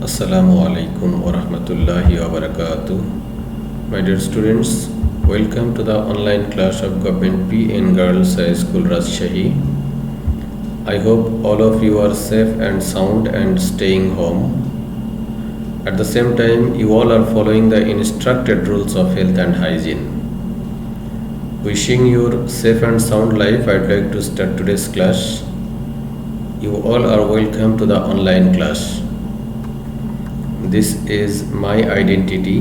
Assalamu alaikum wa rahmatullahi wa barakatuh. My dear students, welcome to the online class of Government PN Girls High School Rajshahi. I hope all of you are safe and sound and staying home. At the same time, you all are following the instructed rules of health and hygiene. Wishing you safe and sound life, I'd like to start today's class. You all are welcome to the online class. This is my identity.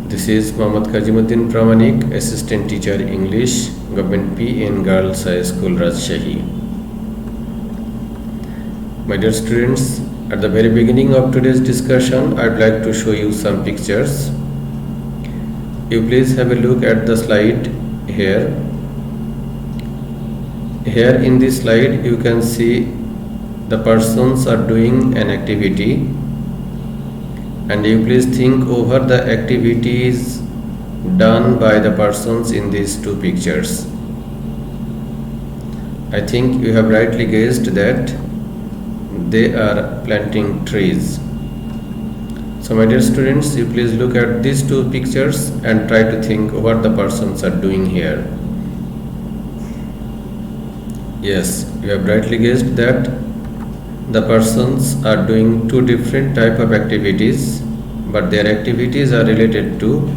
This is Mohammad Kajimuddin Pramanik, Assistant Teacher English, Government PN Girls High School Rajshahi. My dear students, at the very beginning of today's discussion, I'd like to show you some pictures. You please have a look at the slide here. Here in this slide, you can see the persons are doing an activity, and you please think over the activities done by the persons in these two pictures. I think you have rightly guessed that they are planting trees. So my dear students, you please look at these two pictures and try to think what the persons are doing here. Yes, you have rightly guessed that the persons are doing two different type of activities, but their activities are related to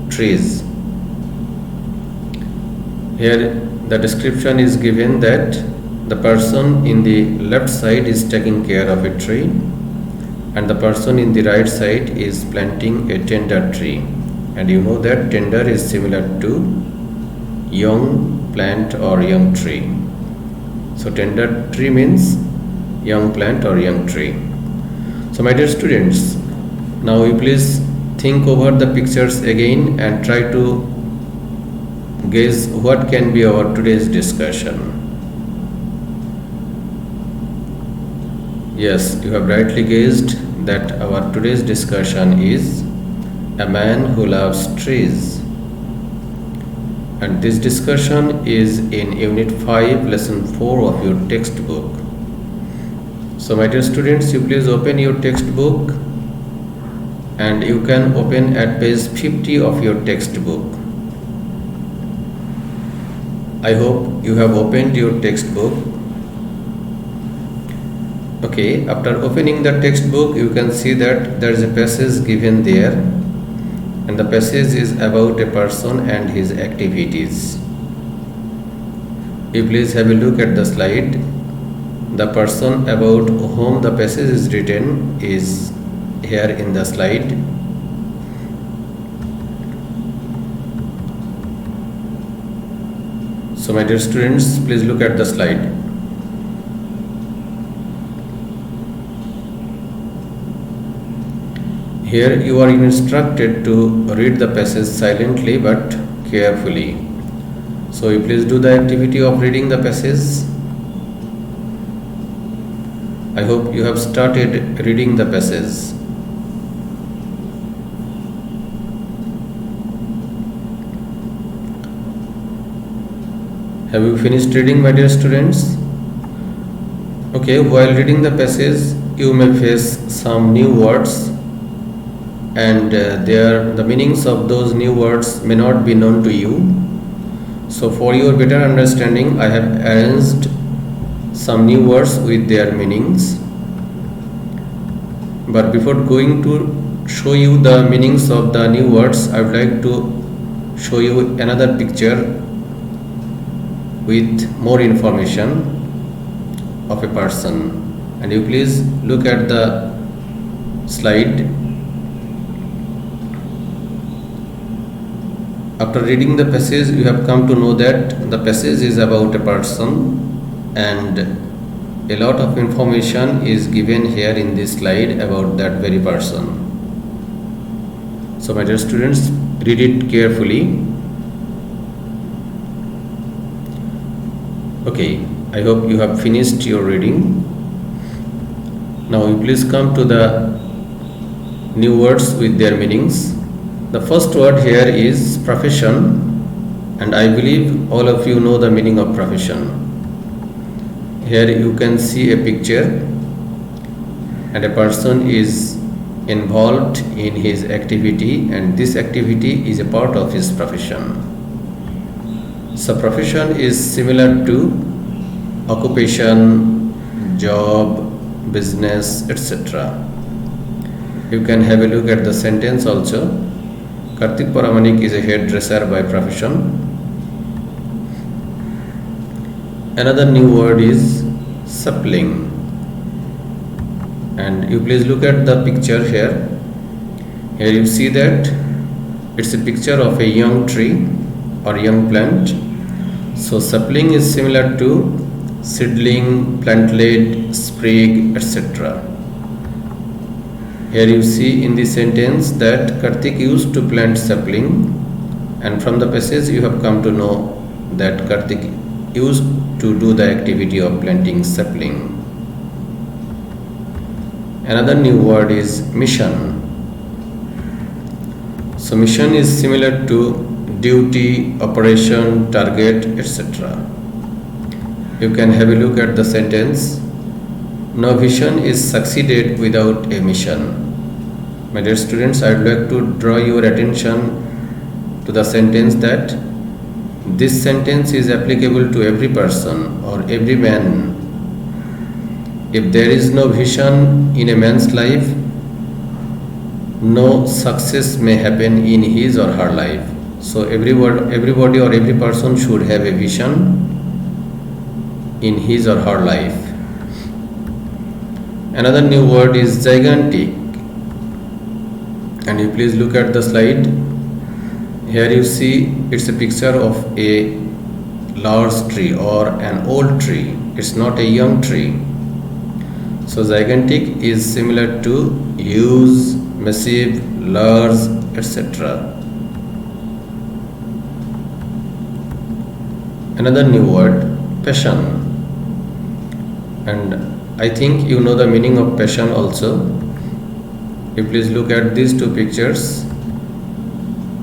trees. Here the description is given that the person in the left side is taking care of a tree, and the person in the right side is planting a tender tree. And you know that tender is similar to young plant or young tree. So tender tree means young plant or young tree. So my dear students, now you please think over the pictures again and try to guess what can be our today's discussion. Yes, you have rightly guessed that our today's discussion is a man who loves trees. And this discussion is in Unit 5, Lesson 4 of your textbook. So my dear students, you please open your textbook, and you can open at page 50 of your textbook. I hope you have opened your textbook. Okay, after opening the textbook, you can see that there is a passage given there, and the passage is about a person and his activities. You please have a look at the slide. The person about whom the passage is written is here in the slide. So my dear students, please look at the slide. Here you are instructed to read the passage silently but carefully. So you please do the activity of reading the passage. I hope you have started reading the passage. Have you finished reading, my dear students? Okay, while reading the passage, you may face some new words, and the meanings of those new words may not be known to you. So for your better understanding, I have arranged some new words with their meanings. But before going to show you the meanings of the new words, I would like to show you another picture with more information of a person. And you please look at the slide. After reading the passage, you have come to know that the passage is about a person, and a lot of information is given here in this slide about that very person. So my dear students, read it carefully. Okay, I hope you have finished your reading. Now you please come to the new words with their meanings. The first word here is profession, and I believe all of you know the meaning of profession. Here you can see a picture, and a person is involved in his activity, and this activity is a part of his profession. So profession is similar to occupation, job, business, etc. You can have a look at the sentence also. Kartik Paramanik is a hairdresser by profession. Another new word is sapling. And you please look at the picture here. Here you see that it's a picture of a young tree or young plant. So sapling is similar to seedling, plantlet, sprig, etc. Here you see in the sentence that Kartik used to plant sapling, and from the passage you have come to know that Kartik used to do the activity of planting sapling. Another new word is mission. So mission is similar to duty, operation, target, etc. You can have a look at the sentence. No vision is succeeded without a mission. My dear students, I would like to draw your attention to the sentence that this sentence is applicable to every person or every man. If there is no vision in a man's life, no success may happen in his or her life. So everybody or every person should have a vision in his or her life. Another new word is gigantic. And you please look at the slide. Here you see it's a picture of a large tree or an old tree. It's not a young tree. So gigantic is similar to huge, massive, large, etc. Another new word, passion. And I think you know the meaning of passion also. You please look at these two pictures.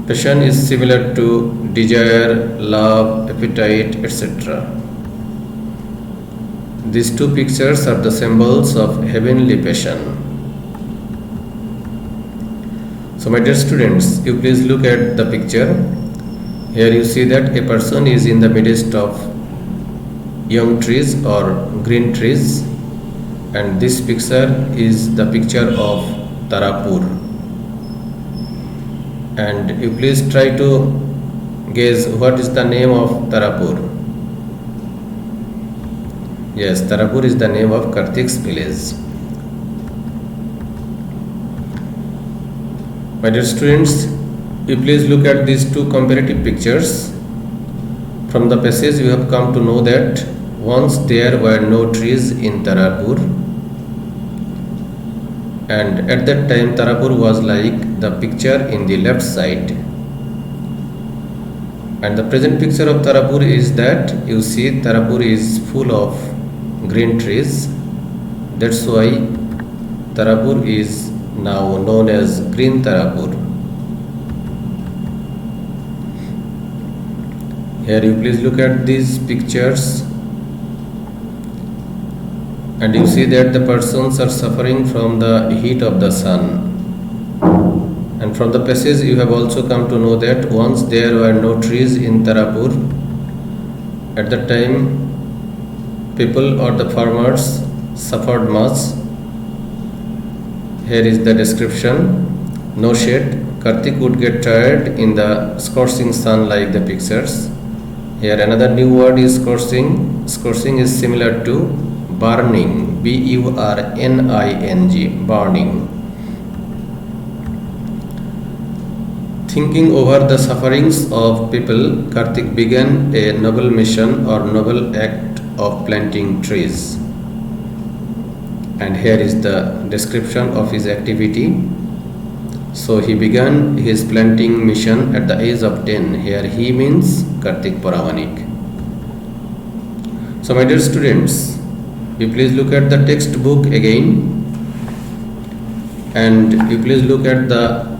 Passion is similar to desire, love, appetite, etc. These two pictures are the symbols of heavenly passion. So my dear students, you please look at the picture. Here you see that a person is in the midst of young trees or green trees, and this picture is the picture of Tarapur. And you please try to guess what is the name of Tarapur. Yes, Tarapur is the name of Kartik's village. My dear students, you please look at these two comparative pictures. From the passage you have come to know that once there were no trees in Tarapur, and at that time Tarapur was like the picture in the left side. And the present picture of Tarapur is that you see Tarapur is full of green trees. That's why Tarapur is now known as Green Tarapur. Here you please look at these pictures, and you see that the persons are suffering from the heat of the sun. And from the passage you have also come to know that once there were no trees in Tarapur, at that time people or the farmers suffered much. Here is the description. No shade. Kartik would get tired in the scorching sun like the pictures. Here another new word is scorching. Scorching is similar to burning. burning. Burning. Thinking over the sufferings of people, Kartik began a noble mission or noble act of planting trees. And here is the description of his activity. So he began his planting mission at the age of 10. Here he means Kartik Paramanik. So my dear students, you please look at the textbook again, and you please look at the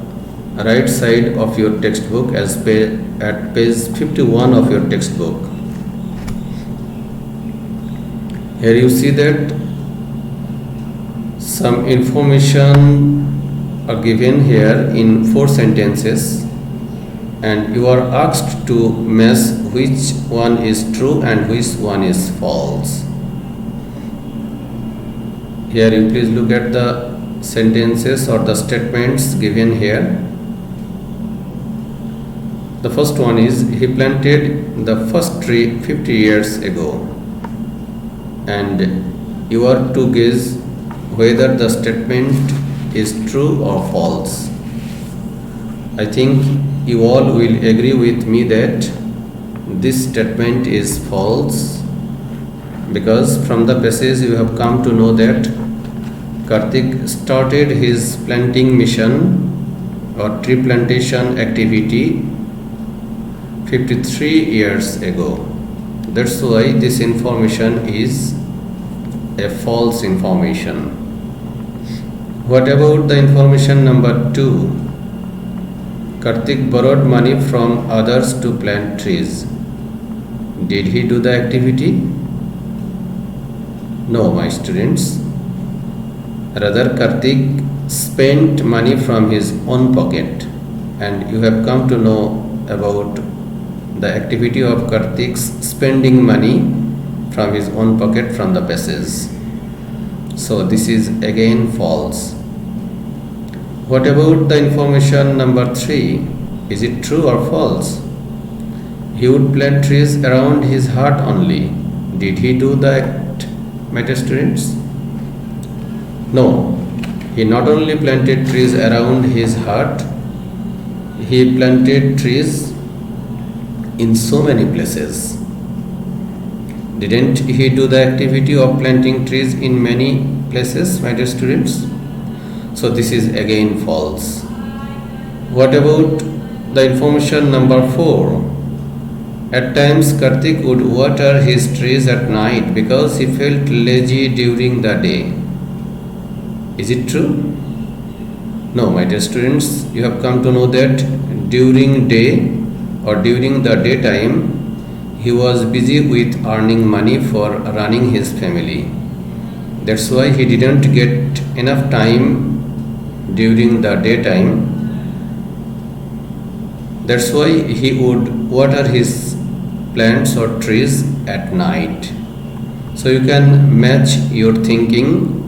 right side of your textbook at page 51 of your textbook. Here you see that Some information are given here in 4 sentences, and you are asked to match which one is true and which one is false. Here you please look at the sentences or the statements given here. The first one is, he planted the first tree 50 years ago, and you are to guess whether the statement is true or false. I think you all will agree with me that this statement is false, because from the passage you have come to know that Kartik started his planting mission or tree plantation activity 53 years ago. That's why this information is a false information. What about the information number 2? Kartik borrowed money from others to plant trees. Did he do the activity? No, my students. Rather, Kartik spent money from his own pocket, and you have come to know about the activity of Kartik's spending money from his own pocket from the passage. So this is again false. What about the information number 3? Is it true or false? He would plant trees around his heart only. Did he do that, my dear students? No. He not only planted trees around his heart, he planted trees in so many places. Didn't he do the activity of planting trees in many places, my dear students? So this is again false. What about the information number 4? At times Kartik would water his trees at night because he felt lazy during the day. Is it true? No, my dear students, you have come to know that during day or during the daytime he was busy with earning money for running his family. That's why he didn't get enough time during the daytime. That's why he would water his plants or trees at night. So you can match your thinking.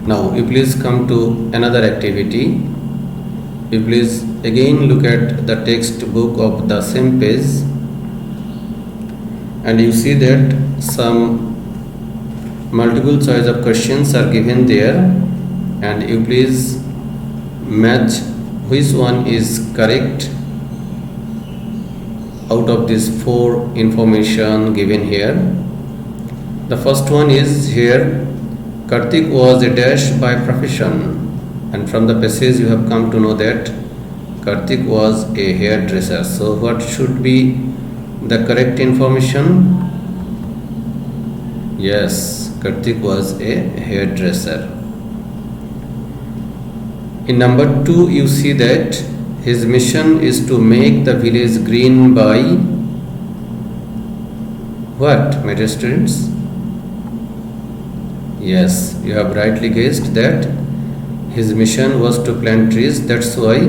Now you please come to another activity. You please again look at the textbook of the same page, and you see that some multiple choice of questions are given there, and you please match which one is correct out of these 4 information given here. The first one is here, Kartik was a dash by profession, and from the passage you have come to know that Kartik was a hairdresser. So what should be the correct information? Yes, Kartik was a hairdresser. In number 2, you see that his mission is to make the village green by what, my dear students? Yes, you have rightly guessed that his mission was to plant trees. That's why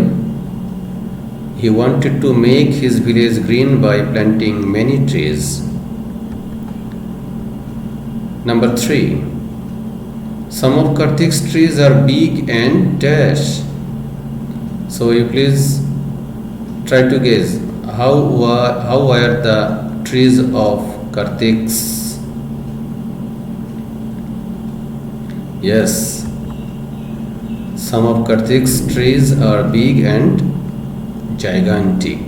he wanted to make his village green by planting many trees. Number 3, some of Kartik's trees are big and dash. So you please try to guess how were the trees of Kartik's. Yes, some of Kartik's trees are big and gigantic.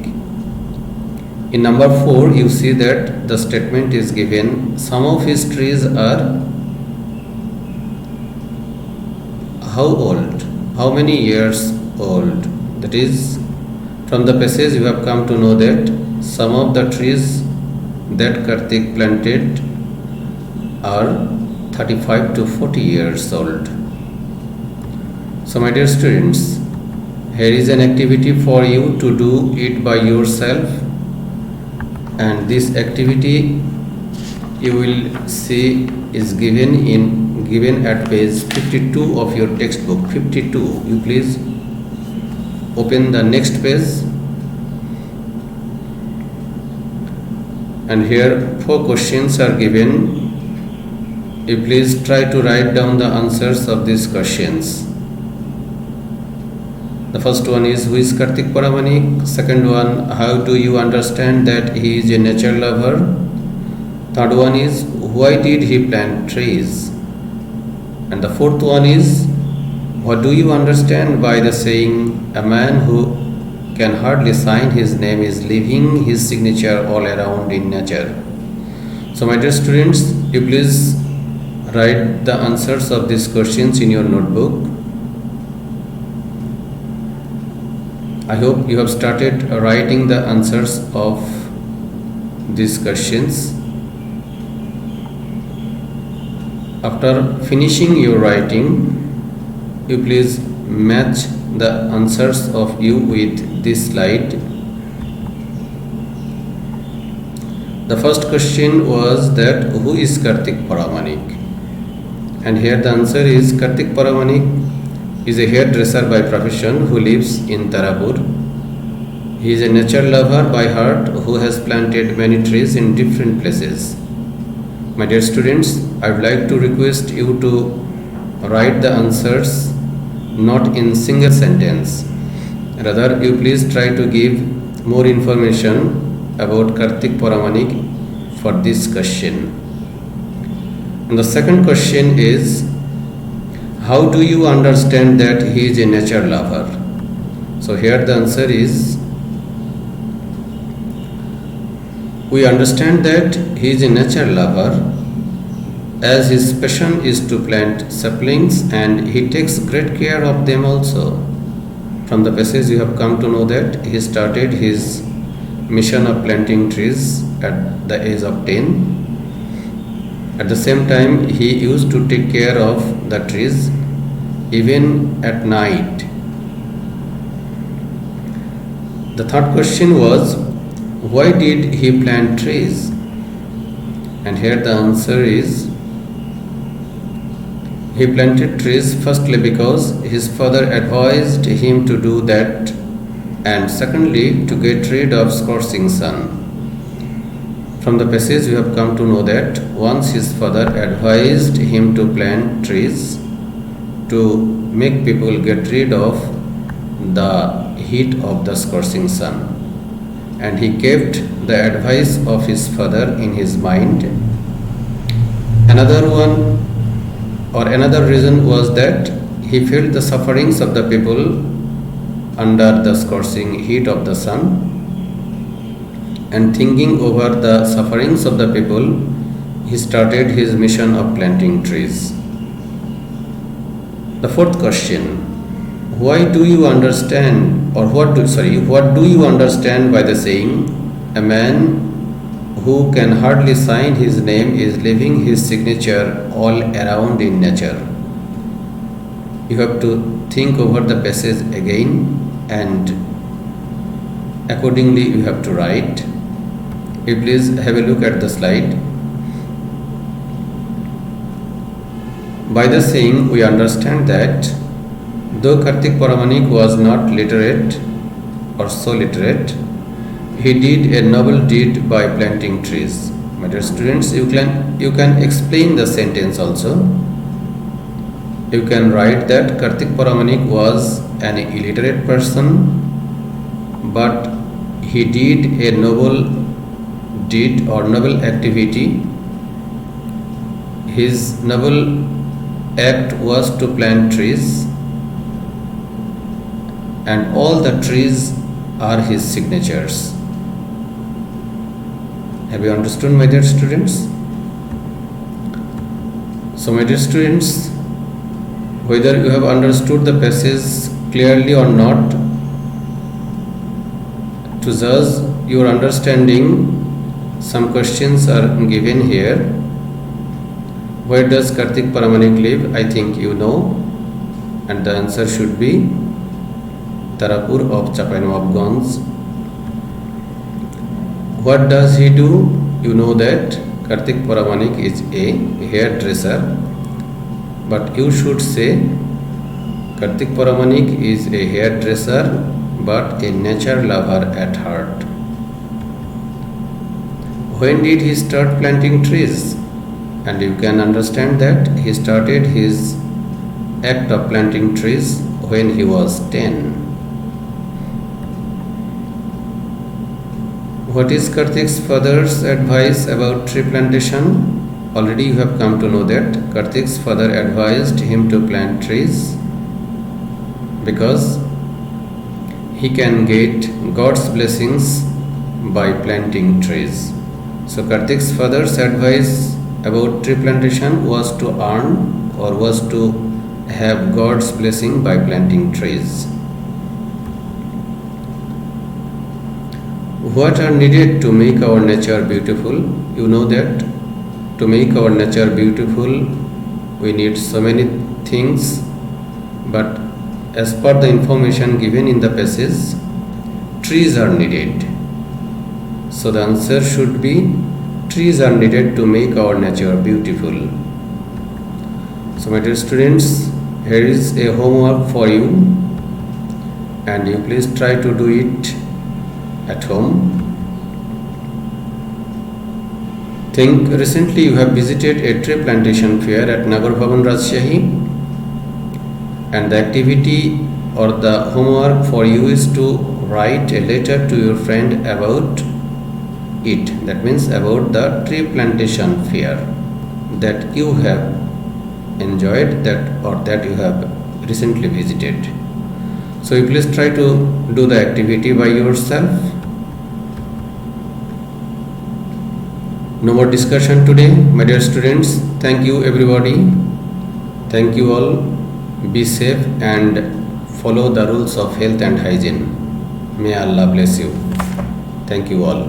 In number 4, you see that the statement is given, some of his trees are how old? How many years old? That is, from the passage you have come to know that some of the trees that Kartik planted are 35 to 40 years old. So my dear students, here is an activity for you to do it by yourself. and this activity you will see is given at page 52 of your textbook. 52. You please open the next page, and here 4 questions are given. You please try to write down the answers of these questions. The first one is, who is Kartik Paramanik? Second one, how do you understand that he is a nature lover? Third one is, why did he plant trees? And the fourth one is, what do you understand by the saying, a man who can hardly sign his name is leaving his signature all around in nature? So my dear students, you please write the answers of these questions in your notebook. I hope you have started writing the answers of these questions. After finishing your writing, you please match the answers of you with this slide. The first question was that, who is Kartik Paramanik? And here the answer is, Kartik Paramanik is a hairdresser by profession who lives in Tarapur. He is a nature lover by heart who has planted many trees in different places. My dear students, I would like to request you to write the answers not in single sentence. Rather, you please try to give more information about Kartik Paramanik for this question. And the second question is, how do you understand that he is a nature lover? So here the answer is, we understand that he is a nature lover as his passion is to plant saplings and he takes great care of them also. From the passage you have come to know that he started his mission of planting trees at the age of 10. At the same time, he used to take care of the trees even at night. The third question was, why did he plant trees? And here the answer is, he planted trees firstly because his father advised him to do that, and secondly to get rid of scorching sun. From the passage we have come to know that once his father advised him to plant trees to make people get rid of the heat of the scorching sun, and he kept the advice of his father in his mind. Another reason was that he felt the sufferings of the people under the scorching heat of the sun, and thinking over the sufferings of the people, he started his mission of planting trees. The fourth question, why do you understand, or what do you understand by the saying, a man who can hardly sign his name is leaving his signature all around in nature? You have to think over the passage again and accordingly you have to write. You please have a look at the slide. By the saying, we understand that though Kartik Paramanik was not literate or so literate, he did a noble deed by planting trees. My dear students, you can explain the sentence also. You can write that Kartik Paramanik was an illiterate person, but he did a noble deed or noble activity. His noble act was to plant trees, and all the trees are his signatures. Have you understood, my dear students? So my dear students, whether you have understood the passage clearly or not, to judge your understanding, some questions are given here. Where does Kartik Paramanik live? I think you know, and the answer should be Tarapur of Chapainawabganj. What does he do? You know that Kartik Paramanik is a hairdresser, but you should say Kartik Paramanik is a hairdresser but a nature lover at heart. When did he start planting trees? And you can understand that he started his act of planting trees when he was 10. What is Kartik's father's advice about tree plantation? Already you have come to know that Kartik's father advised him to plant trees because he can get God's blessings by planting trees. So Kartik's father's advice about tree plantation was to earn or was to have God's blessing by planting trees. What are needed to make our nature beautiful? You know that to make our nature beautiful we need so many things, but as per the information given in the passage, trees are needed. So the answer should be trees are needed to make our nature beautiful. So my dear students, here is a homework for you and you please try to do it at home. Think recently you have visited a tree plantation fair at Nagar Bhavan Rajshahi, and the activity or the homework for you is to write a letter to your friend about it. That means about the tree plantation fair that you have enjoyed or that you have recently visited. So you please try to do the activity by yourself. No more discussion today, my dear students. Thank you everybody. Thank you all. Be safe and follow the rules of health and hygiene. May Allah bless you. Thank you all.